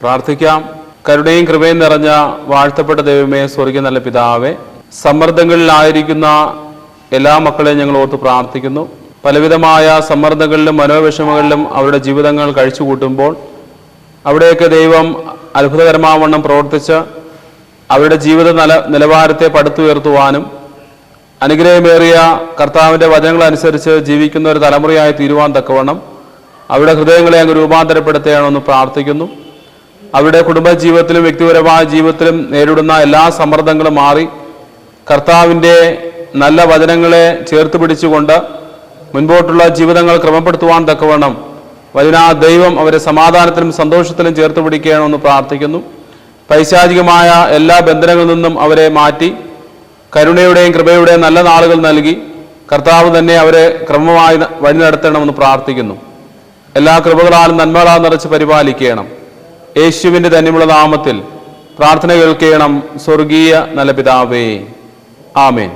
പ്രാർത്ഥിക്കാം. കരുണയും കൃപയും നിറഞ്ഞ വാഴ്ത്തപ്പെട്ട ദൈവമേ, സ്വർഗ്ഗീയ നല്ല പിതാവേ, സമ്മർദ്ദങ്ങളിലായിരിക്കുന്ന എല്ലാ മക്കളെയും ഞങ്ങൾ ഓർത്ത് പ്രാർത്ഥിക്കുന്നു. പലവിധമായ സമ്മർദ്ദങ്ങളിലും മനോവിഷമങ്ങളിലും അവരുടെ ജീവിതങ്ങൾ കഴിച്ചുകൂട്ടുമ്പോൾ അവിടെയൊക്കെ ദൈവം അത്ഭുതകരമാവണ്ണം പ്രവർത്തിച്ച് അവരുടെ ജീവിത നിലവാരത്തെ പടുത്തുയർത്തുവാനും അനുഗ്രഹമേറിയ കർത്താവിൻ്റെ വചനങ്ങളനുസരിച്ച് ജീവിക്കുന്ന ഒരു തലമുറയായി തീരുവാൻ തക്കവണ്ണം അവരുടെ ഹൃദയങ്ങളെ അങ്ങ് രൂപാന്തരപ്പെടുത്തുകയാണെന്ന് പ്രാർത്ഥിക്കുന്നു. അവരുടെ കുടുംബജീവിതത്തിലും വ്യക്തിപരമായ ജീവിതത്തിലും നേരിടുന്ന എല്ലാ സമ്മർദ്ദങ്ങളും മാറി കർത്താവിൻ്റെ നല്ല വചനങ്ങളെ ചേർത്ത് പിടിച്ചുകൊണ്ട് മുൻപോട്ടുള്ള ജീവിതങ്ങൾ ക്രമപ്പെടുത്തുവാൻ തക്കവണ്ണം വചനാ ദൈവം അവരെ സമാധാനത്തിലും സന്തോഷത്തിലും ചേർത്ത് പിടിക്കുകയാണെന്ന് പ്രാർത്ഥിക്കുന്നു. പൈശാചികമായ എല്ലാ ബന്ധനങ്ങളിൽ നിന്നും അവരെ മാറ്റി കരുണയുടെയും കൃപയുടെയും നല്ല നാളുകൾ നൽകി കർത്താവ് തന്നെ അവരെ ക്രമമായി വഴി നടത്തണമെന്ന് പ്രാർത്ഥിക്കുന്നു. എല്ലാ കൃപകളാലും നന്മകളാൽ നിറച്ച് പരിപാലിക്കണം. യേശുവിൻ്റെ ധന്യമുള്ള നാമത്തിൽ പ്രാർത്ഥന കേൾക്കണം. സ്വർഗീയ നല്ല പിതാവേ, ആമേൻ.